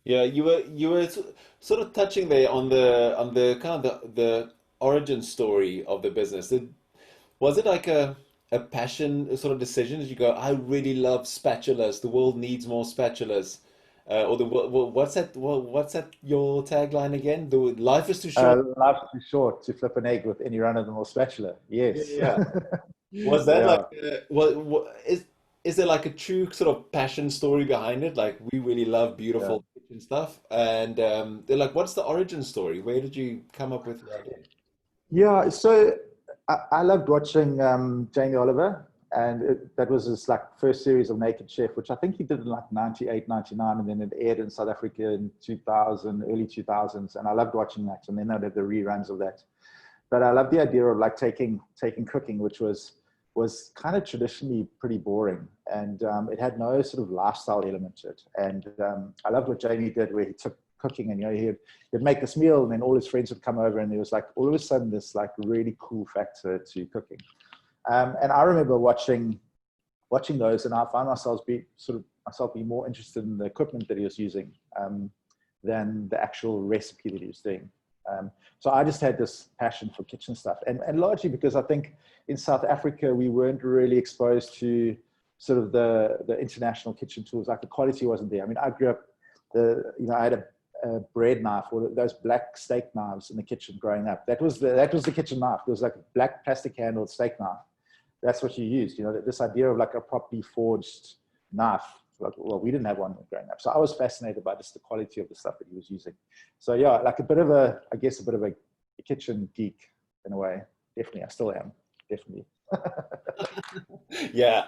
Yeah, you were sort of touching there on the kind of the origin story of the business. Was it like a passion sort of decision? Did you go, I really love spatulas. The world needs more spatulas. Or what's that your tagline again? The life is too short. Life's too short to flip an egg with any run-of-the-mill spatula. Yeah, Yes. yeah. Was that like Yeah. is there like a true sort of passion story behind it? Like we really love Yeah. beautiful kitchen stuff, and they're like, what's the origin story? Where did you come up with the idea? Yeah. So I loved watching Jamie Oliver, and that was his like first series of Naked Chef, which I think he did in like 98, 99, and then it aired in South Africa in 2000, early 2000s. And I loved watching that. And then I did the reruns of that. But I love the idea of like taking cooking, which was kind of traditionally pretty boring, and it had no sort of lifestyle element to it. And I loved what Jamie did, where he took cooking, and he'd make this meal, and then all his friends would come over, and there was like all of a sudden this like really cool factor to cooking. And I remember watching those, and I found myself be more interested in the equipment that he was using than the actual recipe that he was doing. So I just had this passion for kitchen stuff, and largely because I think in South Africa we weren't really exposed to sort of the international kitchen tools. Like the quality wasn't there. I mean, I grew up I had a bread knife, or those black steak knives in the kitchen growing up. That was the kitchen knife. It was like a black plastic handled steak knife. That's what you used. This idea of like a properly forged knife. Like, well, we didn't have one growing up. So I was fascinated by just the quality of the stuff that he was using. So yeah, like I guess a bit of a kitchen geek in a way. Definitely, I still am. Definitely. Yeah,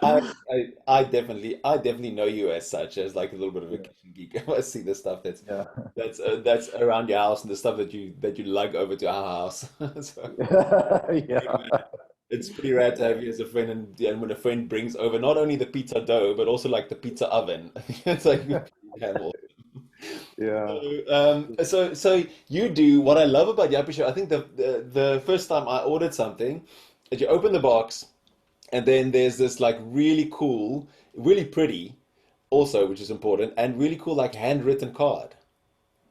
I definitely know you as such, as like a little bit of a Yeah. kitchen geek. I see the stuff Yeah. that's around your house and the stuff that you lug over to our house. So Yeah. it's pretty rare to have you as a friend, and when a friend brings over not only the pizza dough but also like the pizza oven, it's like you handle. Yeah. So you do what I love about Yuppiechef. I think the first time I ordered something, is you open the box. And then there's this like really cool, really pretty, also, which is important, and really cool like handwritten card,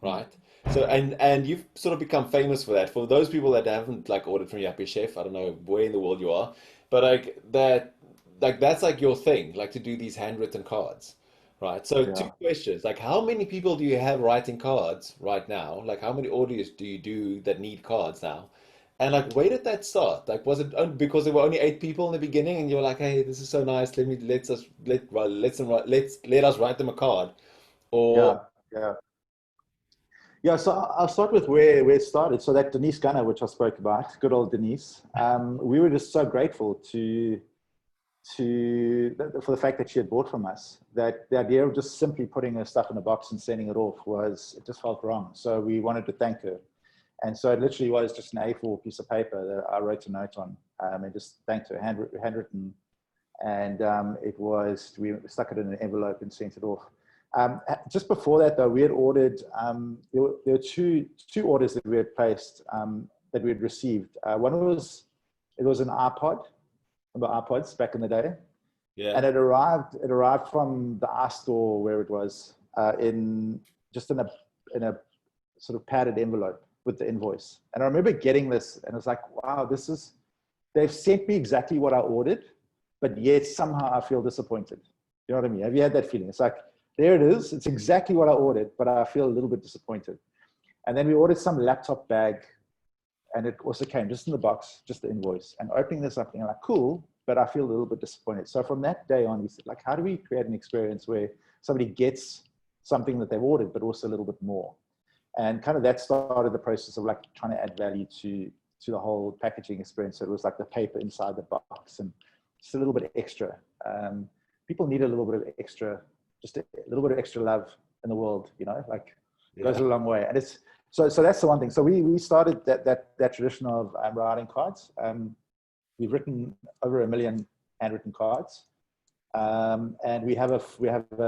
right? So and you've sort of become famous for that. For those people that haven't like ordered from Yuppiechef, I don't know where in the world you are, but like that's like your thing, like to do these handwritten cards, right? So two Yeah. questions, like how many people do you have writing cards right now? Like how many orders do you do that need cards now? And like, where did that start? Like, was it because there were only 8 people in the beginning, and you're like, "Hey, this is so nice. Let us write them a card," or Yeah. Yeah. Yeah, so I'll start with where it started. So that Denise Gunner, which I spoke about, good old Denise, we were just so grateful for the fact that she had bought from us, that the idea of just simply putting her stuff in a box and sending it off it just felt wrong. So we wanted to thank her. And so it literally was just an A4 piece of paper that I wrote a note on, and just thanked her, handwritten. And we stuck it in an envelope and sent it off. Just before that, though, we had ordered, there were two orders that we had placed, that we had received. It was an iPod, remember iPods back in the day? yeah, And it arrived from the iStore where it was, in a sort of padded envelope with the invoice. And I remember getting this, and it's like, wow, they've sent me exactly what I ordered, but yet somehow I feel disappointed. You know what I mean? Have you had that feeling? It's like, there it is. It's exactly what I ordered, but I feel a little bit disappointed. And then we ordered some laptop bag, and it also came just in the box, just the invoice. And opening this up, like, cool, but I feel a little bit disappointed. So from that day on, we said, like, how do we create an experience where somebody gets something that they've ordered, but also a little bit more? And kind of that started the process of like trying to add value to the whole packaging experience. So it was like the paper inside the box and just a little bit extra. People need a little bit of extra, just a little bit of extra love in the world, like it goes yeah. a long way. And it's so that's the one thing. So we started that tradition of writing cards. We've written over 1 million handwritten cards. And we have a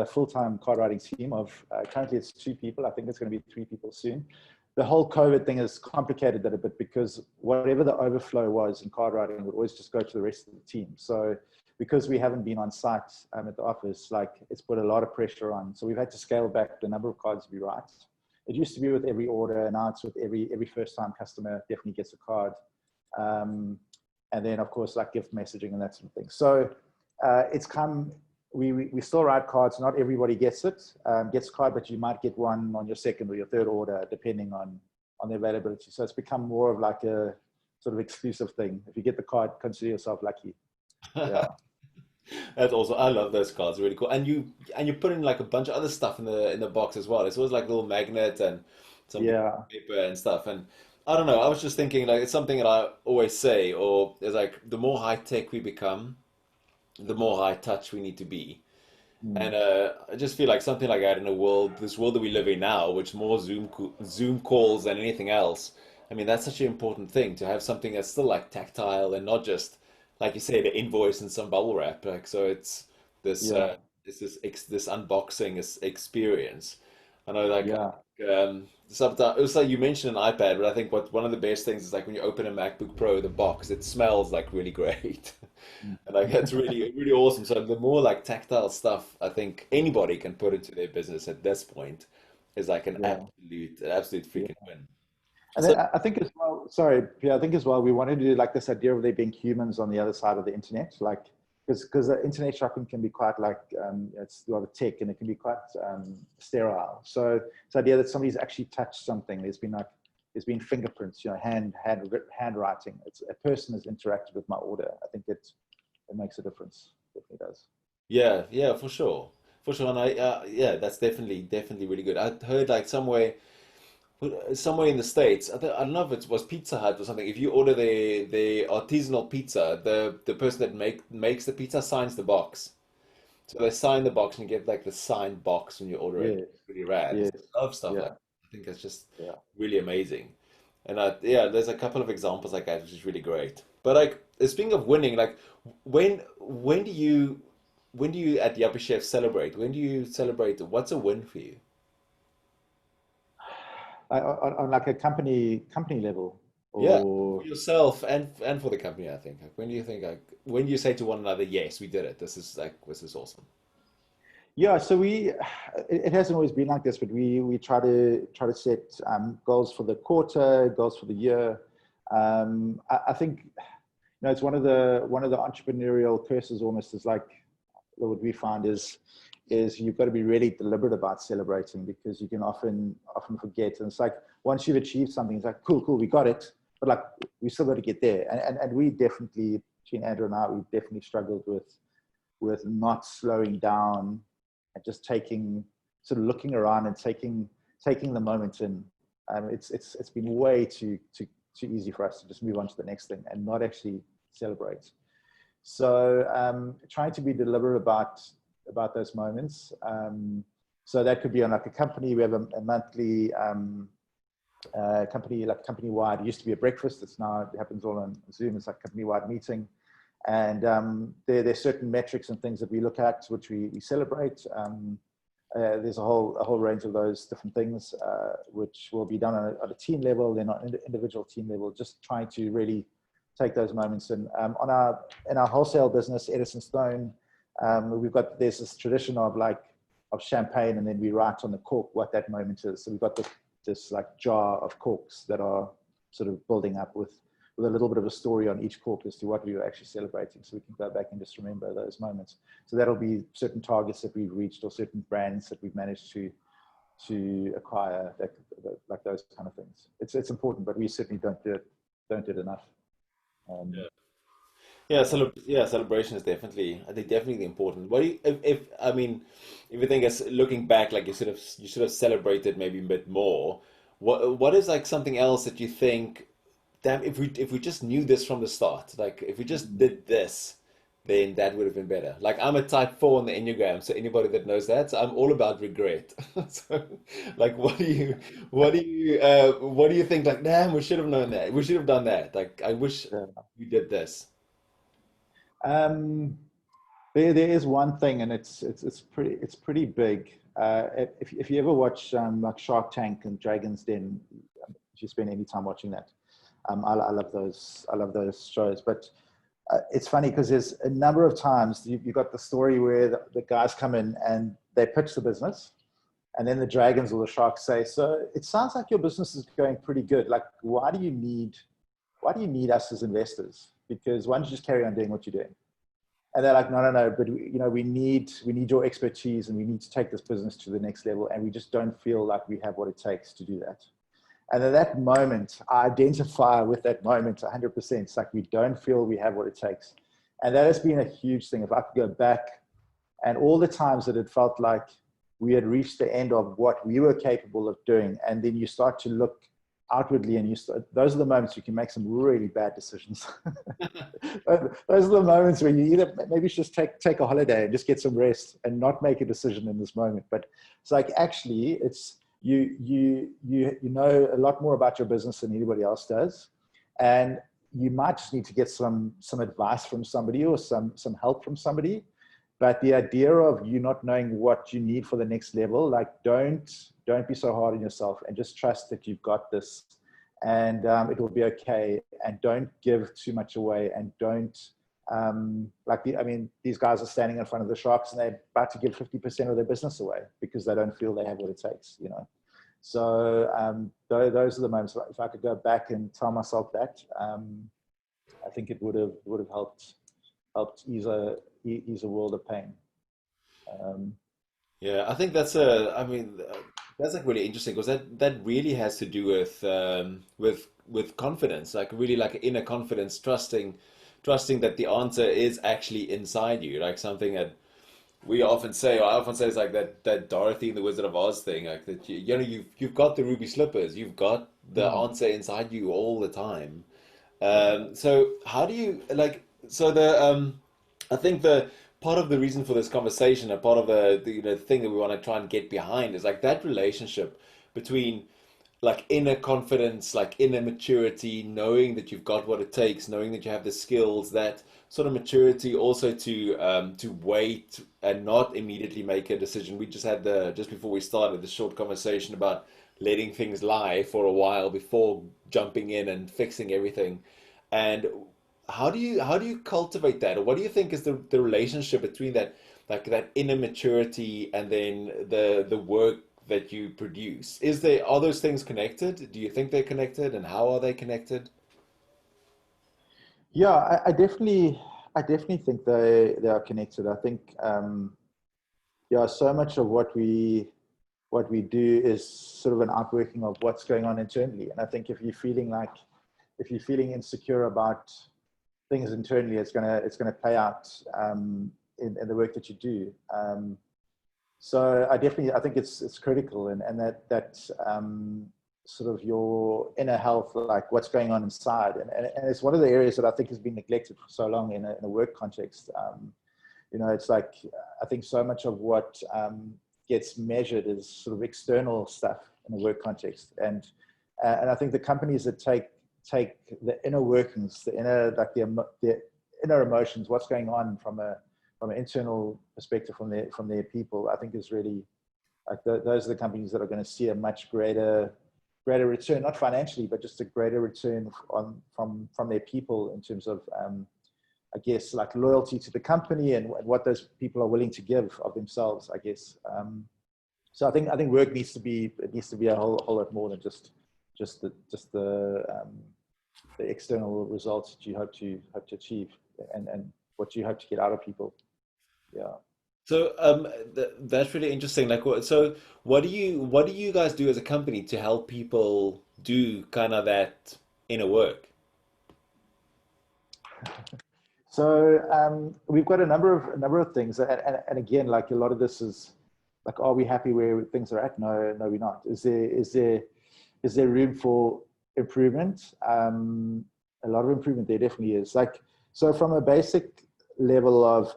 full-time card writing team of currently it's 2 people. I think it's going to be 3 people soon. The whole COVID thing has complicated that a bit, because whatever the overflow was in card writing would always just go to the rest of the team. So because we haven't been on site at the office, like it's put a lot of pressure on. So we've had to scale back the number of cards we write. It used to be with every order, and now it's with every first-time customer definitely gets a card. And then, of course, like gift messaging and that sort of thing. So it's come, we still write cards. Not everybody gets a card, but you might get one on your second or your third order, depending on the availability. So it's become more of like a sort of exclusive thing. If you get the card, consider yourself lucky. Yeah. That's also, I love those cards, really cool. And you put in like a bunch of other stuff in the box as well. It's always like little magnet and some Yeah. paper and stuff. And I don't know, I was just thinking like it's something that I always say, or it's like the more high tech we become, the more high touch we need to be. Mm. And I just feel like something like that in this world that we live in now, which more Zoom calls than anything else. I mean, that's such an important thing to have something that's still like tactile and not just like you say the invoice and some bubble wrap. Like so, it's this Yeah. this unboxing experience. I know, like Yeah. sometimes also you mentioned an iPad, but I think one of the best things is like when you open a MacBook Pro, the box it smells like really great. Mm. And like that's really awesome. So the more like tactile stuff I think anybody can put into their business at this point is like Yeah. an absolute freaking Yeah. win. And So then I think as well, sorry, Pierre, I think as well, we wanted to do like this idea of there being humans on the other side of the internet, like, because the internet shopping can be quite like, it's a lot of tech and it can be quite sterile. So it's the idea that somebody's actually touched something. There's been fingerprints, handwriting. It's a person has interacted with my order. I think it makes a difference. It definitely does. yeah, yeah, for sure. And yeah, that's definitely really good. I heard like somewhere in the States, I don't know if it was Pizza Hut or something. If you order the artisanal pizza, the person that makes the pizza signs the box. So they sign the box and you get like the signed box when you order it. Yes, It's really rad. yes, I love stuff like yeah, that. I think that's just yeah. really amazing. And yeah, there's a couple of examples like that, which is really great. But like speaking of winning, like when do you at Yuppiechef celebrate? When do you celebrate? What's a win for you? On like a company level, Yeah, for or yourself and for the company, I think. Like, when do you think like when do you say to one another, "Yes, we did it. This is awesome." yeah. So it hasn't always been like this, but we try to set goals for the quarter, goals for the year. I think it's one of the entrepreneurial curses almost is like what we find is you've got to be really deliberate about celebrating because you can often forget. And it's like once you've achieved something, it's like cool, we got it, but like we still got to get there. And we definitely, between Andrew and I, we definitely struggled with not slowing down and just sort of looking around and taking the moment in. It's been way too easy for us to just move on to the next thing and not actually celebrate. So trying to be deliberate about those moments. So that could be on like a company. We have a monthly company, like company-wide. It used to be a breakfast. It happens all on Zoom. It's like a company-wide meeting. And there's certain metrics and things that we look at, which we celebrate. There's a whole range of those different things, which will be done on a team level, then on an individual team level, just trying to really take those moments. And in our wholesale business, Edison Stone, there's this tradition of champagne, and then we write on the cork what that moment is. So we've got this like jar of corks that are sort of building up with a little bit of a story on each cork as to what we were actually celebrating, so we can go back and just remember those moments. So that'll be certain targets that we've reached or certain brands that we've managed to acquire, like those kind of things. It's important, but we certainly don't do it enough. Um, Yeah, yeah. celebration is definitely, I think, definitely important. What do you, if I mean, if you think as looking back, like you should have celebrated maybe a bit more. What is like something else that you think, damn, if we just knew this from the start, like if we just did this, then that would have been better. Like I'm a type 4 on the Enneagram, so anybody that knows that, so I'm all about regret. So, like, what do you think? Like, damn, we should have known that. We should have done that. Like, I wish Yeah. we did this. Um, there is one thing, and it's pretty big. If you ever watch like Shark Tank and Dragon's Den, if you spend any time watching that, I love those shows. But It's funny because there's a number of times you've got the story where the guys come in and they pitch the business, and then the dragons or the sharks say, "So it sounds like your business is going pretty good. Like, why do you need us as investors? Because why don't you just carry on doing what you're doing?" And they're like, no, but we need your expertise, and we need to take this business to the next level, and we just don't feel like we have what it takes to do that. And at that moment, I identify with that moment 100%. It's like we don't feel we have what it takes. And that has been a huge thing. If I could go back and all the times that it felt like we had reached the end of what we were capable of doing, and then you start to look outwardly, and those are the moments you can make some really bad decisions. Those are the moments where you either maybe just take a holiday and just get some rest and not make a decision in this moment. But it's like, actually, it's you know a lot more about your business than anybody else does, and you might just need to get some advice from somebody or some help from somebody. But the idea of you not knowing what you need for the next level, like, don't be so hard on yourself, and just trust that you've got this, and it will be okay. And don't give too much away, and don't these guys are standing in front of the sharks and they're about to give 50% of their business away because they don't feel they have what it takes, you know. So those are the moments. If I could go back and tell myself that, I think it would have helped ease a world of pain. Yeah, I think that's like really interesting because that really has to do with confidence, like really like inner confidence, trusting that the answer is actually inside you, like something that we often say, or I often say, is like that Dorothy and the Wizard of Oz thing, like that you know you've got the ruby slippers, you've got the answer inside you all the time. So how do you like so the I think the part of the reason for this conversation, and part of the you know thing that we want to try and get behind is like that relationship between like inner confidence, like inner maturity, knowing that you've got what it takes, knowing that you have the skills, that sort of maturity also to wait and not immediately make a decision. We just had just before we started this short conversation about letting things lie for a while before jumping in and fixing everything. And how do you cultivate that, or what do you think is the relationship between that, like that inner maturity and then the work that you produce? Are those things connected? Do you think they're connected, and how are they connected? Yeah, I definitely think they are connected. I think yeah, so much of what we do is sort of an outworking of what's going on internally. And I think if you're feeling insecure about things internally, it's gonna play out in the work that you do. So I think it's critical, and that sort of your inner health, like what's going on inside, and it's one of the areas that I think has been neglected for so long in a work context. You know, it's like, I think so much of what gets measured is sort of external stuff in a work context, and I think the companies that take the inner workings, the inner, like the inner emotions, what's going on from an internal perspective from their people, I think is really like those are the companies that are going to see a much greater return, not financially, but just a greater return from their people in terms of I guess like loyalty to the company, and what those people are willing to give of themselves, I guess. So I think work needs to be a whole lot more than just the external results that you hope to achieve, and what you hope to get out of people. Yeah. So that's really interesting. Like, what do you guys do as a company to help people do kind of that inner work? So we've got a number of things, and again, like a lot of this is like, are we happy where things are at? No, we're not. Is there room for improvement? A lot of improvement there definitely is. Like, so from a basic level of,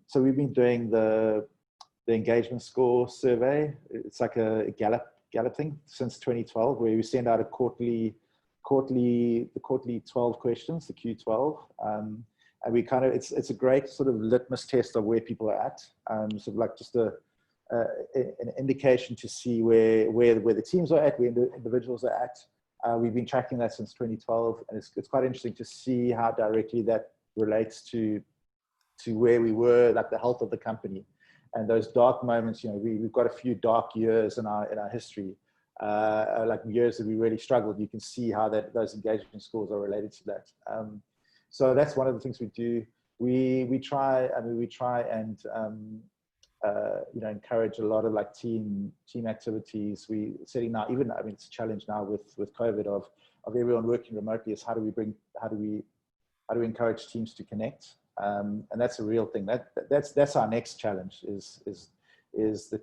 so we've been doing the engagement score survey. It's like a Gallup thing since 2012, where we send out a the quarterly 12 questions, the Q12. And we kind of, it's a great sort of litmus test of where people are at. Sort of like just an indication to see where the teams are at, where the individuals are at. We've been tracking that since 2012, and it's quite interesting to see how directly that relates to where we were, like the health of the company. And those dark moments, we've got a few dark years in our history, like years that we really struggled. You can see how those engagement scores are related to that. So that's one of the things we do. We try and encourage a lot of like team activities. We setting now, even it's a challenge now with COVID of everyone working remotely, is how do we encourage teams to connect? And that's a real thing. That's our next challenge is the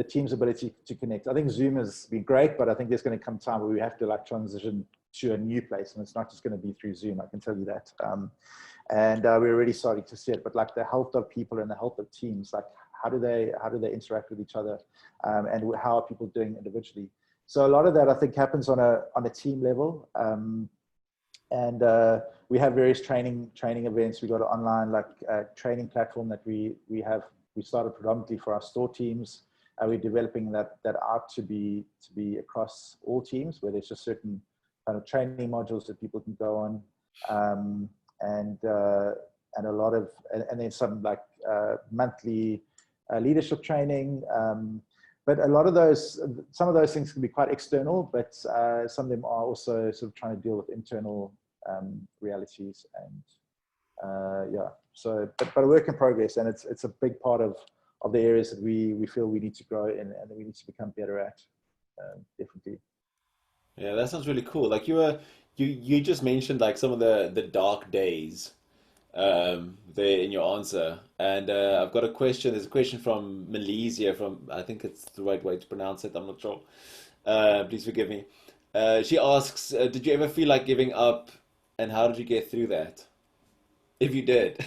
team's ability to connect. I think Zoom has been great, but I think there's going to come a time where we have to like transition to a new place, and it's not just going to be through Zoom. I can tell you that. And we're already starting to see it. But like the health of people and the health of teams, like how do they interact with each other, and how are people doing individually? So a lot of that I think happens on a team level. And we have various training events. We got an online training platform that we started predominantly for our store teams. We're developing that out to be across all teams, where there's just certain kind of training modules that people can go on, and a lot of and then some like monthly leadership training. But a lot of some of those things can be quite external, but some of them are also sort of trying to deal with internal realities, and so but a work in progress, and it's a big part of the areas that we feel we need to grow in and that we need to become better at, definitely. Yeah, that sounds really cool. Like you just mentioned like some of the dark days there in your answer, and I've got a question. There's a question from Malaysia. I think it's the right way to pronounce it. I'm not sure. Please forgive me. She asks, did you ever feel like giving up, and how did you get through that? If you did.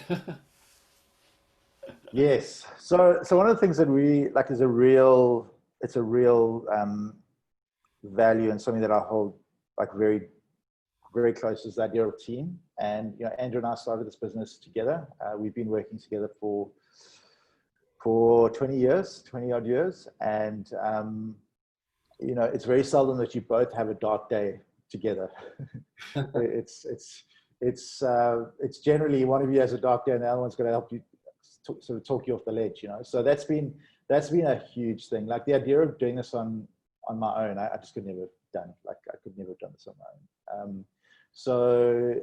Yes. So one of the things that we like is a real value, and something that I hold like very, very close, is the idea of team. And Andrew and I started this business together. We've been working together for 20 odd years, and it's very seldom that you both have a dark day together. It's generally one of you has a dark day and the other one's going to help you sort of talk you off the ledge, So that's been a huge thing. Like the idea of doing this on my own, I just could never have done. Like I could never have done this on my own. So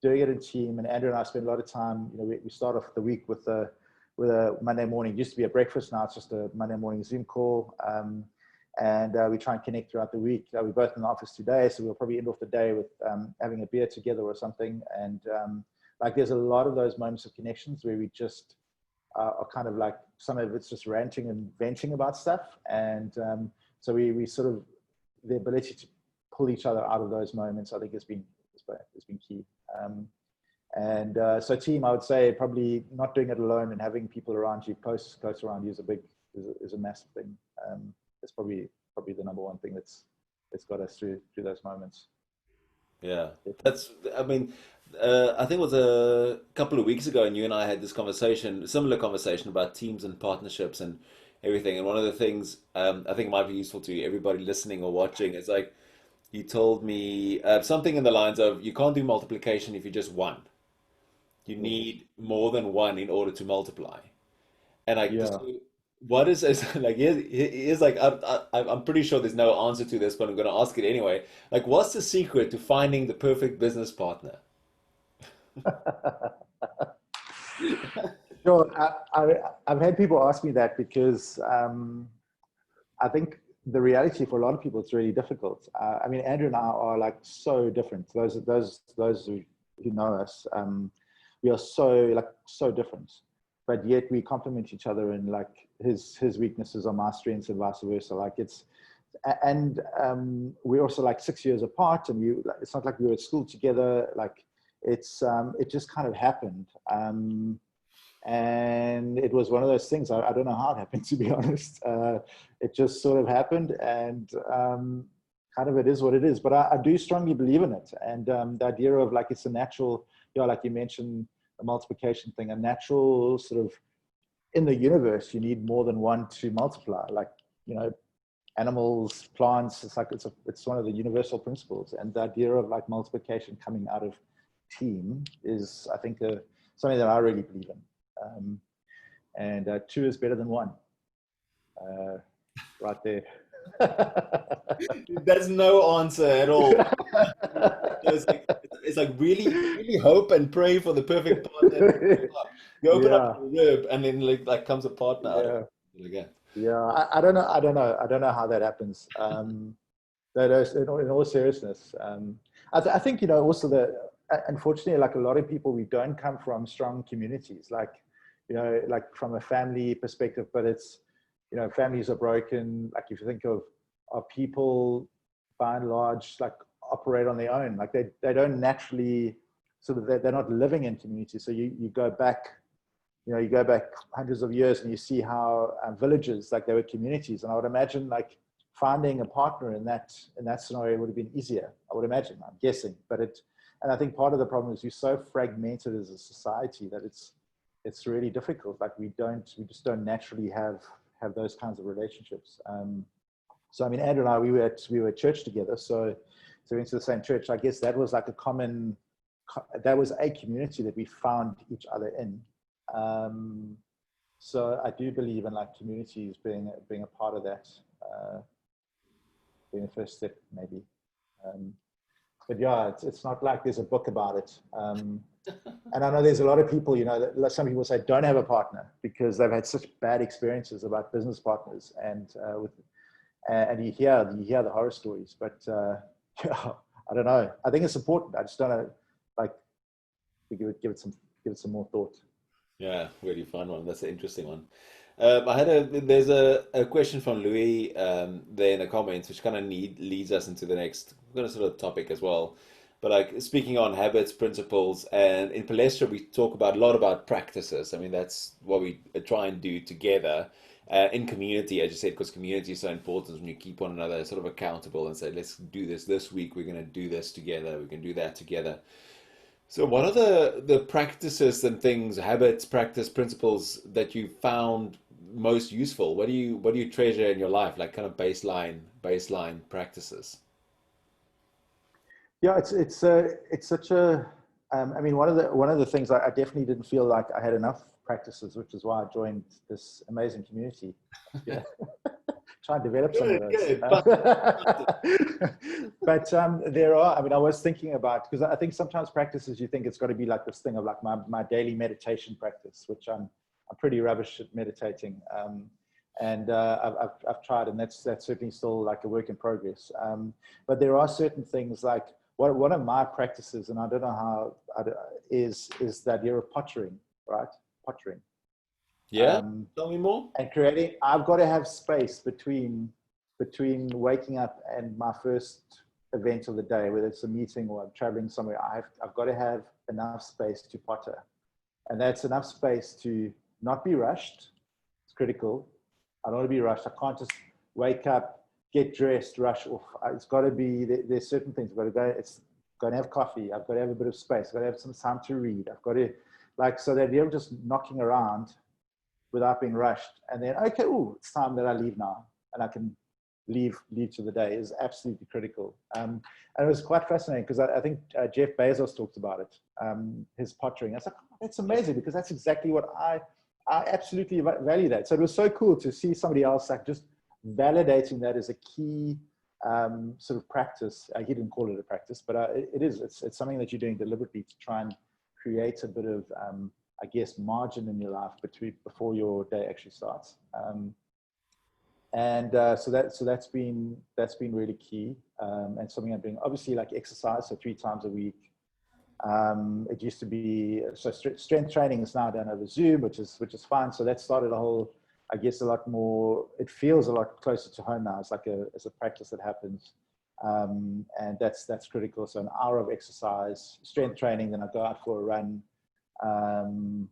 doing it in team, and Andrew and I spend a lot of time. We start off the week with a Monday morning. It used to be a breakfast, now it's just a Monday morning Zoom call. And we try and connect throughout the week. We're both in the office today, so we'll probably end off the day with having a beer together or something. And like there's a lot of those moments of connections where we just are kind of like, some of it's just ranting and venting about stuff. And so we sort of, the ability to pull each other out of those moments, I think has been key. So team, I would say probably not doing it alone and having people around you, close around you, is a massive thing. It's probably the number one thing that's got us through those moments. Yeah, I mean, I think it was a couple of weeks ago, and you and I had this similar conversation about teams and partnerships and everything. And one of the things I think might be useful to everybody listening or watching is like, you told me something in the lines of, you can't do multiplication if you're just one. You need more than one in order to multiply. And like, Yeah. what is like? Here's like, I'm pretty sure there's no answer to this, but I'm going to ask it anyway. Like, what's the secret to finding the perfect business partner? Sure. I've had people ask me that because I think the reality for a lot of people, it's really difficult. I mean, Andrew and I are like so different. Those who know us, we are so different, but yet we complement each other, and like his weaknesses are my strengths and vice versa. Like we're also like 6 years apart, and it's not like we were at school together. Like it just kind of happened. And it was one of those things. I don't know how it happened, to be honest. It just sort of happened, and kind of it is what it is. But I do strongly believe in it, and the idea of like it's a natural, like you mentioned, the multiplication thing, a natural sort of, in the universe, you need more than one to multiply. Like animals, plants. It's like it's one of the universal principles, and the idea of like multiplication coming out of team is, I think, something that I really believe in. And two is better than one. Right there. There's no answer at all. It's like really, really hope and pray for the perfect partner. You open up Yeah, the rib, and then like comes a partner out of yeah, it again. yeah. I don't know how that happens. That is, in all seriousness, I think, also unfortunately, like a lot of people, we don't come from strong communities, like, like from a family perspective, but it's, families are broken. Like if you think of people by and large, like operate on their own, like they don't naturally sort of, they're not living in community. So you go back, you go back hundreds of years and you see how villages, like they were communities. And I would imagine like finding a partner in that scenario would have been easier. I would imagine, I'm guessing, and I think part of the problem is we're so fragmented as a society that it's really difficult. Like we just don't naturally have those kinds of relationships. So I mean, Andrew and I, we were at church together. So we went to the same church. I guess that was like that was a community that we found each other in. So I do believe in like communities being a part of that, being the first step maybe. But yeah, it's not like there's a book about it. And I know there's a lot of people, that some people say don't have a partner because they've had such bad experiences about business partners, and you hear the horror stories. But yeah, I don't know. I think it's important. I just don't know, like, give it some more thought. Yeah, really fun one. That's an interesting one. There's a question from Louis there in the comments, which kind of leads us into the next kind of sort of topic as well. But like speaking on habits, principles, and in Palaestra we talk about a lot about practices. I mean, that's what we try and do together in community, as you said, because community is so important when you keep one another sort of accountable and say, let's do this week. We're going to do this together. We can do that together. So, what are the practices and things, habits, practice, principles that you found most useful? What do you treasure in your life, like kind of baseline practices? Yeah, it's such a. I mean, one of the things I definitely didn't feel like I had enough practices, which is why I joined this amazing community. Yeah, try and develop some of Good, those. good. But there are. I mean, I was thinking about, because I think sometimes practices you think it's got to be like this thing of like my daily meditation practice, which I'm pretty rubbish at meditating. And I've tried, and that's certainly still like a work in progress. But there are certain things like one of my practices, and I don't know how, is the idea of pottering, right? Pottering. Yeah, tell me more. And creating. I've got to have space between waking up and my first event of the day, whether it's a meeting or I'm traveling somewhere. I've got to have enough space to potter, and that's enough space to not be rushed. It's critical. I don't want to be rushed. I can't just wake up, get dressed, rush off. It's got to be, there's certain things. I've got to go, it's got to have coffee. I've got to have a bit of space. I've got to have some time to read. I've got to, like, so the idea of just knocking around without being rushed. And then, okay, it's time that I leave now. And I can leave to the day is absolutely critical. And it was quite fascinating because I think Jeff Bezos talked about it, his pottering. I was like, oh, that's amazing, because that's exactly what I absolutely value that. So it was so cool to see somebody else like just validating that as a key sort of practice. He didn't call it a practice, but it's something that you're doing deliberately to try and create a bit of, I guess, margin in your life before your day actually starts. So that's been really key, and something I'm doing. Obviously, like exercise, so 3 times a week. It used to be, so strength training is now done over Zoom, which is fine. So that started a whole, I guess, a lot more. It feels a lot closer to home now. It's like it's a practice that happens, and that's critical. So an hour of exercise, strength training, then I go out for a run, and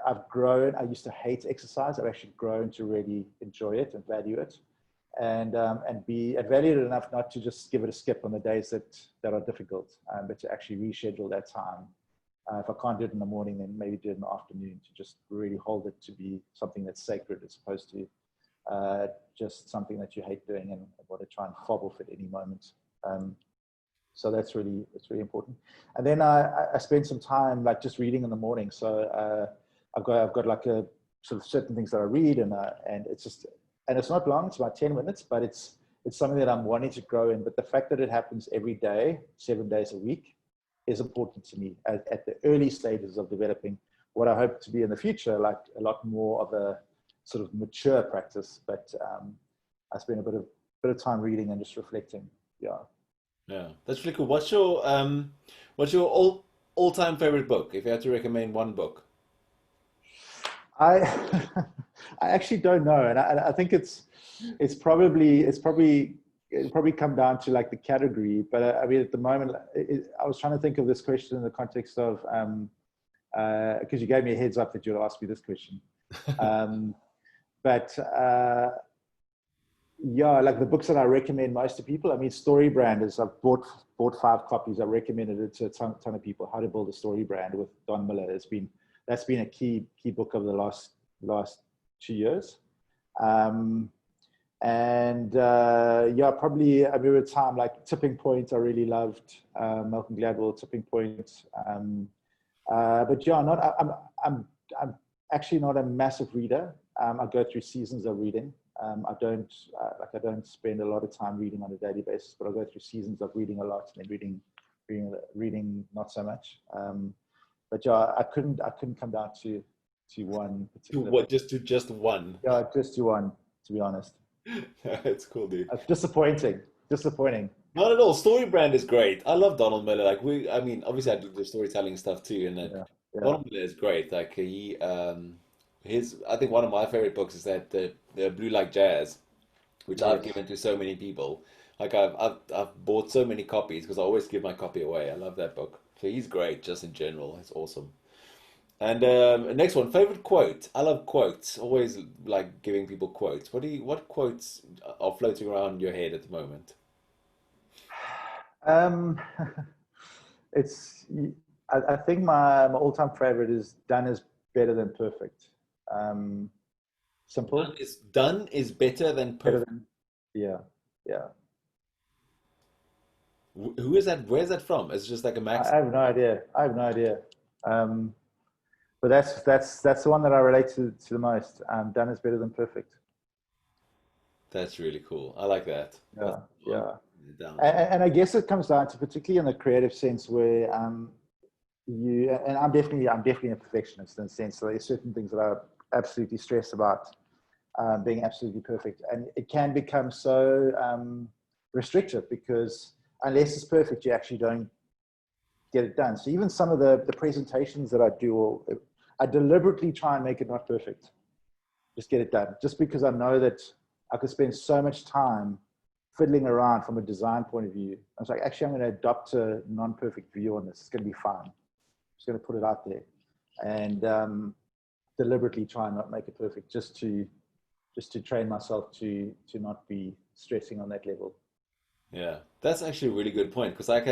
I've grown. I used to hate exercise. I've actually grown to really enjoy it and value it, and value it enough not to just give it a skip on the days that are difficult, but to actually reschedule that time. If I can't do it in the morning, then maybe do it in the afternoon, to just really hold it to be something that's sacred, as opposed to just something that you hate doing and want to try and fob off at any moment. So it's really important. And then I spend some time like just reading in the morning. So I've got like a sort of certain things that I read, and it's just, and it's not long. It's about 10 minutes, but it's something that I'm wanting to grow in. But the fact that it happens every day, 7 days a week, is important to me at the early stages of developing what I hope to be in the future, like a lot more of a sort of mature practice. But I spend a bit of time reading and just reflecting. Yeah. Yeah, that's really cool. What's your all-time favorite book? If you had to recommend one book. I I actually don't know, and I think it'll probably come down to like the category. But I mean, at the moment, I was trying to think of this question in the context of because you gave me a heads up that you'll ask me this question. Um, but yeah, like the books that I recommend most to people. I mean, story brand is I've bought 5 copies. I recommended it to a ton of people. How to Build a Story Brand with Don Miller. That's been a key book over the last 2 years. And yeah, probably I remember a time like Tipping Point. I really loved Malcolm Gladwell, Tipping Point. But yeah, I'm actually not a massive reader. I go through seasons of reading. I don't spend a lot of time reading on a daily basis, but I go through seasons of reading a lot and then reading not so much. But yeah, I couldn't come down to one particular. What? Just to just one. Yeah, just to one, to be honest. It's cool, dude. Disappointing. Not at all. Story brand is great. I love Donald Miller. I mean, obviously I do the storytelling stuff too, and Yeah, yeah, Donald Miller is great. Like I think one of my favorite books is that the Blue Like Jazz, which I've yes. given to so many people. Like I've bought so many copies because I always give my copy away. I love that book. So he's great, just in general. It's awesome. And next one, favorite quote. I love quotes. Always like giving people quotes. What quotes are floating around your head at the moment? Um, it's I think my all-time favorite is done is better than perfect. Um, Simple, Done is better than better perfect. than yeah, yeah. Who is that? Where's that from? It's just like a I max. have no idea. I have no idea. Um, but that's the one that I relate to the most. Done is better than perfect. That's really cool. I like that. That's Yeah, I'm yeah. putting it down as well. And I guess it comes down to particularly in the creative sense where you and I'm definitely a perfectionist in the sense that there's certain things that I absolutely stress about being absolutely perfect, and it can become so restrictive because unless it's perfect, you actually don't get it done. So even some of the presentations that I do, I deliberately try and make it not perfect, just get it done, just because I know that I could spend so much time fiddling around from a design point of view. I was like, actually, I'm going to adopt a non-perfect view on this. It's going to be fine. I'm just going to put it out there and deliberately try and not make it perfect, just to train myself to not be stressing on that level. Yeah, that's actually a really good point because I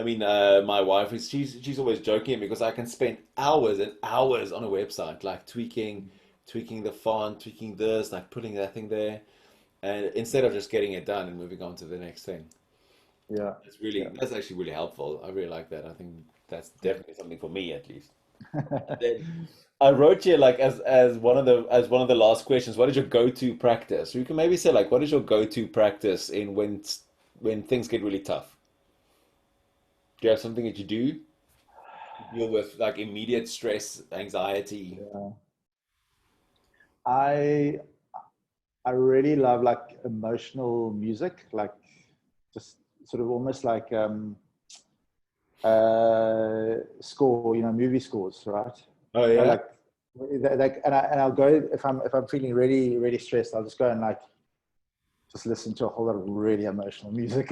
mean, my wife is she's always joking at me because I can spend hours and hours on a website, like tweaking the font, tweaking this, like putting that thing there, and instead of just getting it done and moving on to the next thing. Yeah, yeah. That's actually really helpful. I really like that. I think that's definitely something for me at least. Then I wrote here like as one of the last questions, what is your go-to practice? You can maybe say like, what is your go-to practice in when things get really tough? Do you have something that you do to deal with like immediate stress, anxiety? Yeah. I I really love like emotional music, like just sort of almost like score, movie scores, right? Oh You know, yeah, like, and I'll go if I'm feeling really really stressed, I'll just go and like just listen to a whole lot of really emotional music.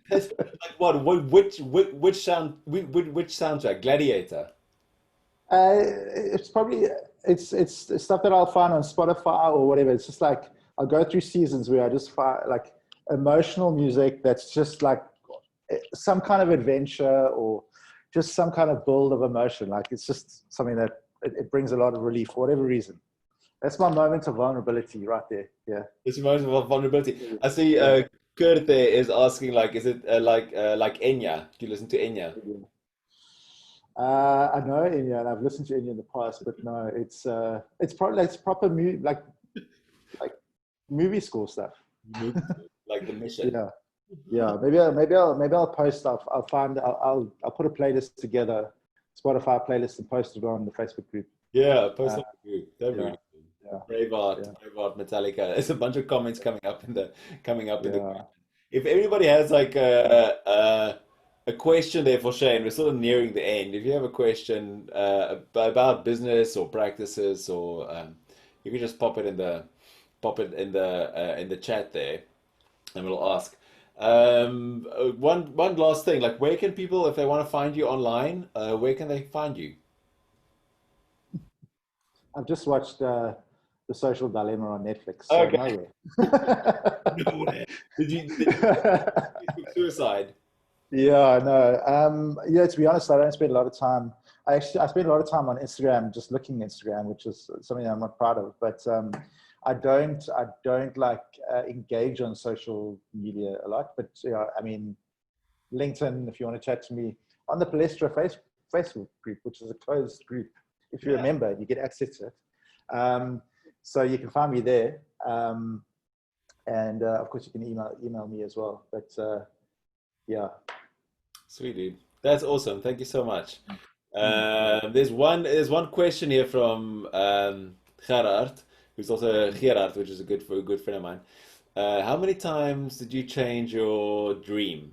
that's like which soundtrack? Gladiator. It's probably it's stuff that I'll find on Spotify or whatever. It's just like I'll go through seasons where I just find like emotional music that's just like some kind of adventure or just some kind of build of emotion. Like it's just something that it brings a lot of relief for whatever reason. That's my moment of vulnerability right there. Yeah. It's emotional vulnerability. Yeah. I see Yeah. Kurt there is asking like, is it like Enya? Do you listen to Enya? I know India, and I've listened to India in the past, but no, it's probably it's proper like movie score stuff. Movie, like The Mission. Yeah, yeah. Maybe I'll post. I'll find. I'll put a playlist together, Spotify playlist, and post it on the Facebook group. Yeah, post Uh, on the group. That'd be yeah, really cool. yeah, Braveheart, yeah, Braveheart, Metallica. There's a bunch of comments coming up in the yeah. group. If anybody has like a question there for Shane, we're sort of nearing the end. If you have a question about business or practices, or you can just pop it in the chat there, and we'll ask. One last thing, like where can people, if they want to find you online, where can they find you? I've just watched The Social Dilemma on Netflix, so Okay. nowhere. Nowhere. Did you Facebook suicide? Yeah, no. Yeah, to be honest, I don't spend a lot of time. I spend a lot of time on Instagram, just looking at Instagram, which is something I'm not proud of. But I don't like engage on social media a lot. But yeah, I mean, LinkedIn, if you want to chat to me on the Palaestra Facebook group, which is a closed group. If you Yeah. remember, you get access to it. So you can find me there, and of course you can email me as well. But yeah. Sweet dude. That's awesome. Thank you so much. Mm. There's one question here from Gerard, who's also Gerard, which is a good friend of mine. How many times did you change your dream?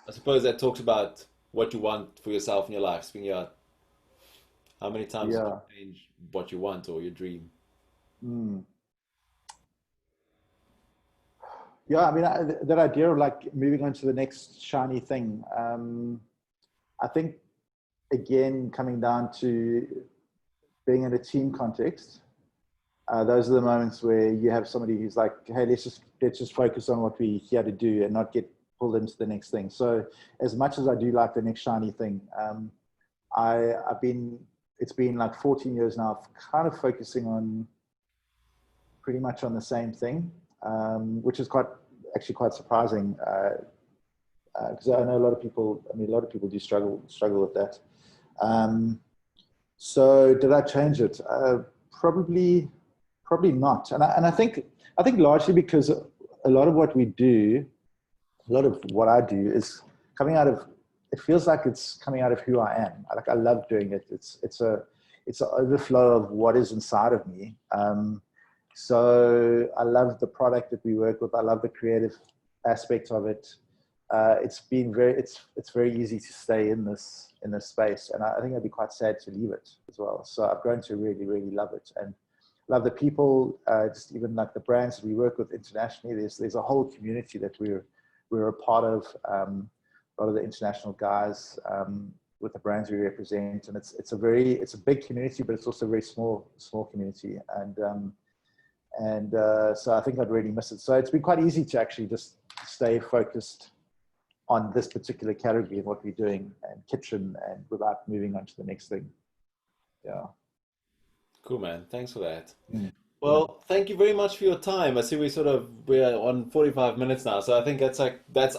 I suppose that talks about what you want for yourself in your life. Speaking out, how many times did Yeah. you change what you want or your dream? Mm. Yeah, I mean, that idea of like moving on to the next shiny thing. I think, again, coming down to being in a team context, those are the moments where you have somebody who's like, hey, let's just focus on what we're here to do and not get pulled into the next thing. So as much as I do like the next shiny thing, I've been, it's been like 14 years now, kind of focusing on pretty much on the same thing, which is actually quite surprising, because I know a lot of people. I mean, a lot of people do struggle with that. Um, so did I change it? Probably not. And I think largely because a lot of what we do, a lot of what I do is coming out of. It feels like it's coming out of who I am. I love doing it. It's an overflow of what is inside of me. So I love the product that we work with. I love the creative aspect of it. It's very easy to stay in this space, and I think I'd be quite sad to leave it as well. So I've grown to really really love it, and love the people. Just even like the brands that we work with internationally. There's a whole community that we're a part of. A lot of the international guys with the brands we represent, and it's a big community, but it's also a very small community, and so I think I'd really miss it. So it's been quite easy to actually just stay focused on this particular category and what we're doing and kitchen, and without moving on to the next thing. Yeah. Cool, man. Thanks for that. Mm. Yeah. Well, thank you very much for your time. I see we're on 45 minutes now, so I think that's